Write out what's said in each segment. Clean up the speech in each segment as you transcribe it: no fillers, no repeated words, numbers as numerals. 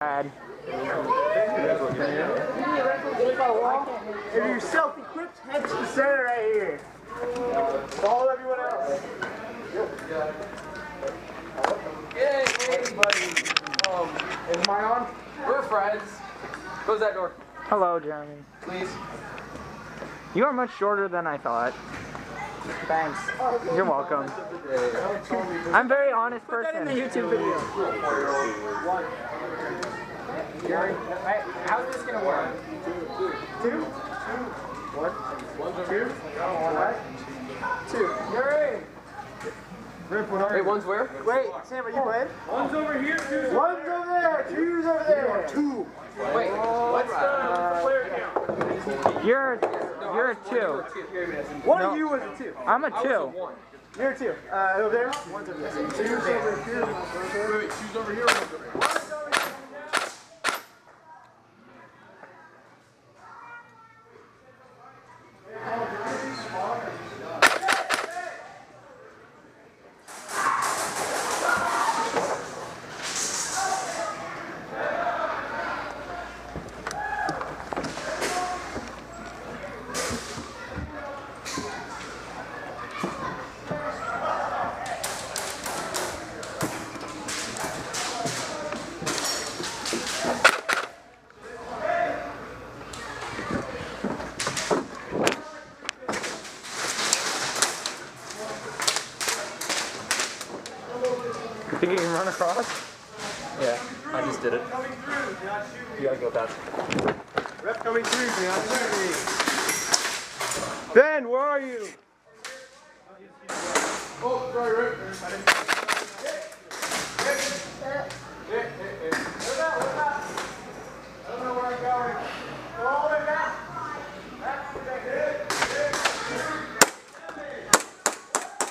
Bad. If you're self-equipped, head to the center right here. Follow everyone else. Hey, buddy. Is mine on? We're friends. Close that door. Hello, Jeremy. Please. You are much shorter than I thought. Thanks. You're welcome. I'm a very honest person. Put that in the YouTube video. How's this gonna work? Two? What? One's over here. What? Two. You're in. Rip, what are you? Wait, one's where? Wait, Sam, are you playing? One's over here, two's over there. One's over there, two's over there. Two. Wait, what's the player count? You're a 2. One of you was a 2. I'm a 2. You're a 2. Over there? One's over there. Two's over here. Wait, two's over here. One's over here. Think you can run across? Yeah, I just did it. You gotta go fast. Rep coming through, Ben, where are you? Oh, sorry, Rip. I don't know where I'm going. Go all the way back.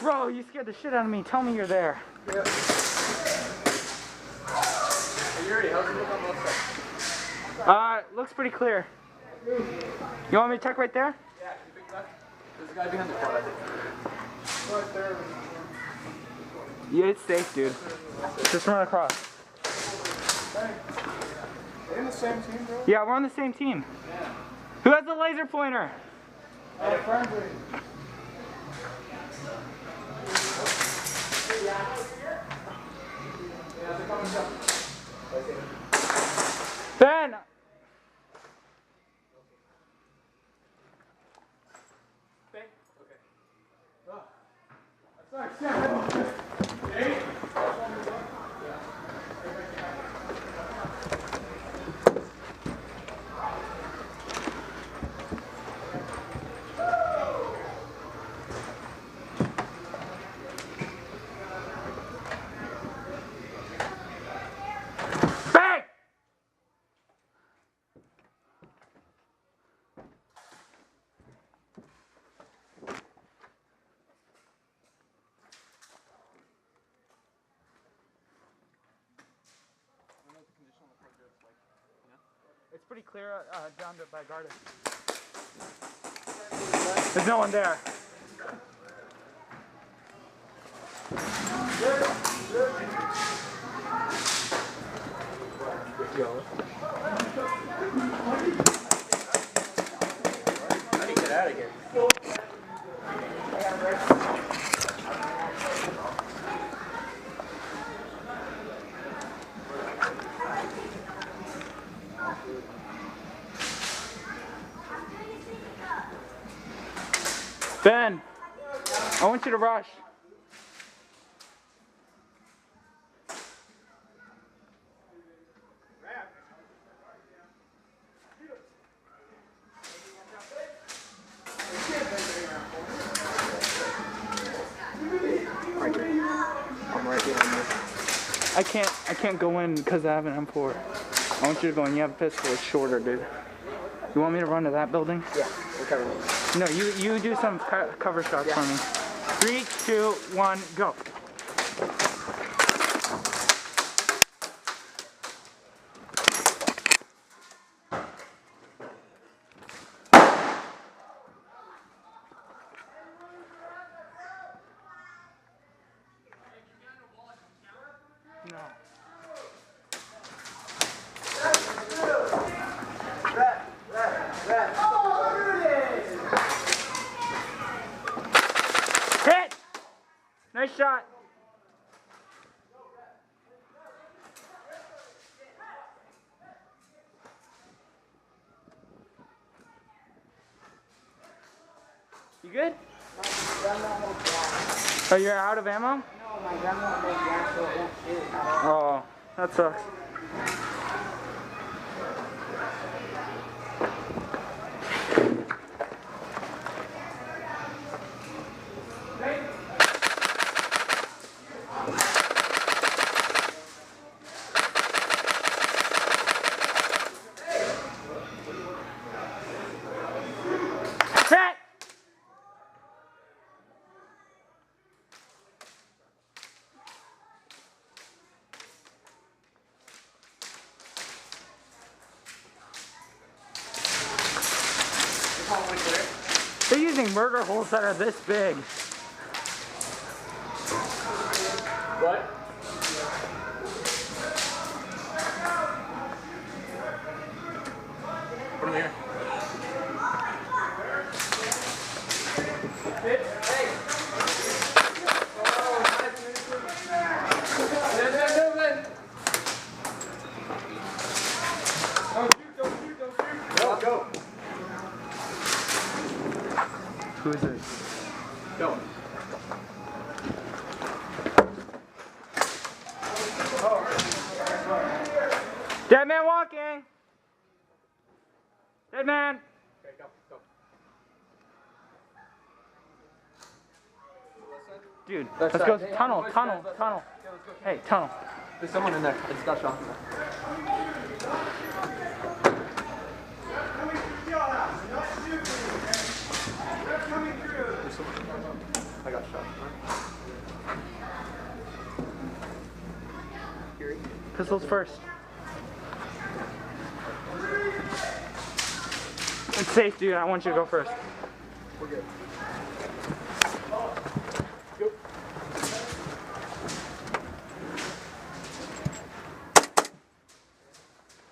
Bro, you scared the shit out of me. Tell me you're there. Yeah. You ready? How's it look on the left side? Looks pretty clear. You want me to check right there? Yeah, you pick that. There's a guy behind the quad, I think. Right there. Yeah, it's safe, dude. Just run across. They in the same team, bro? Yeah, we're on the same team. Yeah. Who has the laser pointer? Friendly. Ben! It's pretty clear down by garden. There's no one there. How do you get out of here? Ben, I want you to rush. I'm right behind you. I can't go in because I have an M4. I want you to go in. You have a pistol. It's shorter, dude. You want me to run to that building? Yeah, we're covering. No, you do some cover shots for me. 3, 2, 1, go. No. good? Oh, you're out of ammo? No, my gun won't make gas, so it won't shoot at all. Oh, that sucks. Set! They're using murder holes that are this big. What? Put him here. Go. Who is it? Go. Dead man walking! Dead man! Okay, go. Dude, Left let's side. go Hey, tunnel, boys, tunnel, guys, left tunnel. side. Yeah, let's go. Hey, tunnel. There's someone in there. I just got shot in there. I got shot. Pistols first. It's safe, dude. I want you to go first. We're good.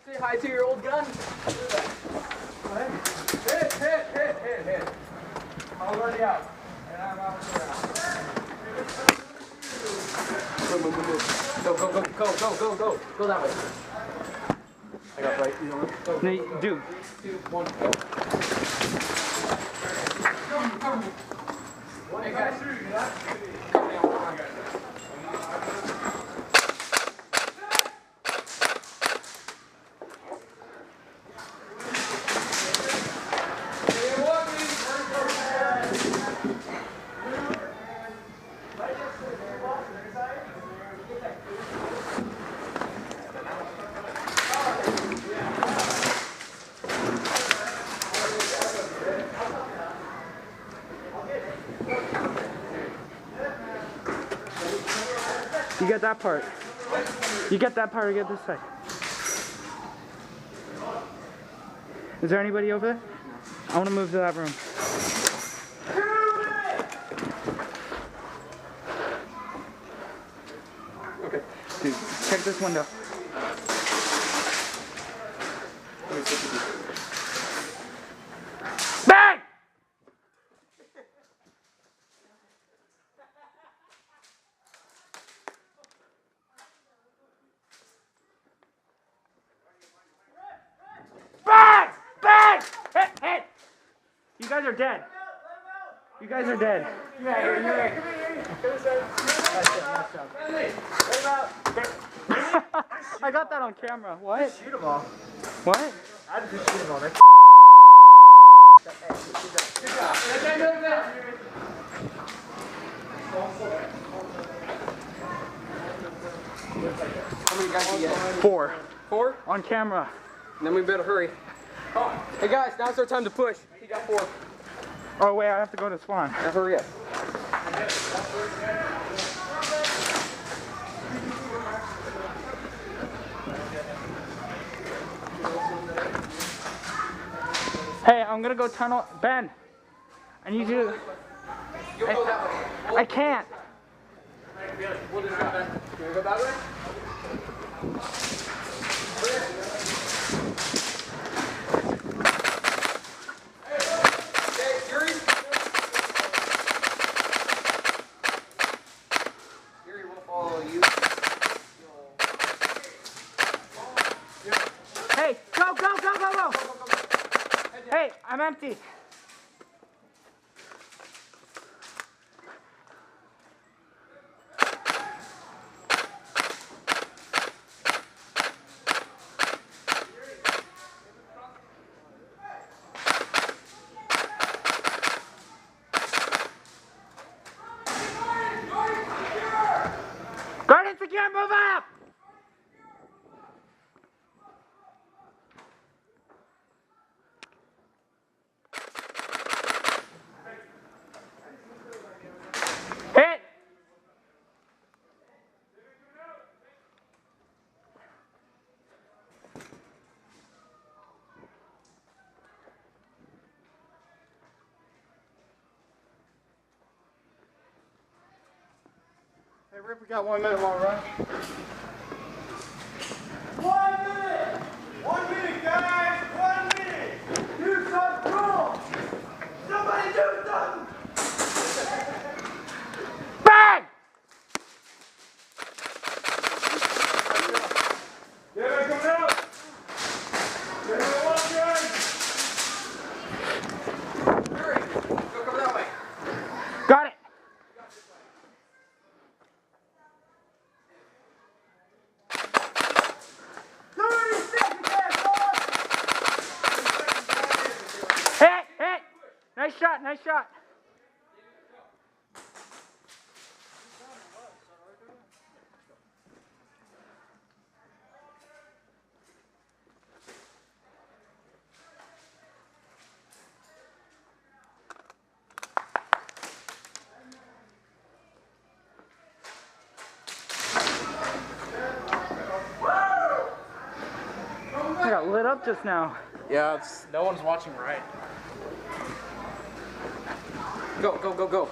Say hi to your old gun. Hit. I'm already out. And I'm out Move. Go. Go that way. I got right. You know what? Go. No, dude. 2, 1, go. Hey guys. You get that part. You get that part, you get this side. Is there anybody over there? I want to move to that room. Okay. Dude, check this window. Bang! Bang! Hit! You guys are dead. You guys are dead. I got that on camera. What? Shoot them all. What? I just shoot them all. They're How many guys do you get? 4. 4? On camera. Then we better hurry. Hey guys, now's our time to push. He got 4. Oh wait, I have to go to spawn. Now hurry up. Hey, I'm gonna go tunnel. Ben, I need you to. You'll go that way. I can't. We'll do that then. You wanna go that way? Okay, Yuri. Yuri will follow you. Hey, go! Hey, I'm empty. can't move up! Hit! Hey, Rip, we got 1 minute long run. 1 minute! 1 minute, guys! 1 minute! Do something cool! Somebody do something! Bang! Get it, come out! Get it along, guys! Hurry! Go come that way. Got it! Hit! Hit! Nice shot, nice shot. I got lit up just now. Yeah, it's, no one's watching right. Go, go, go, go.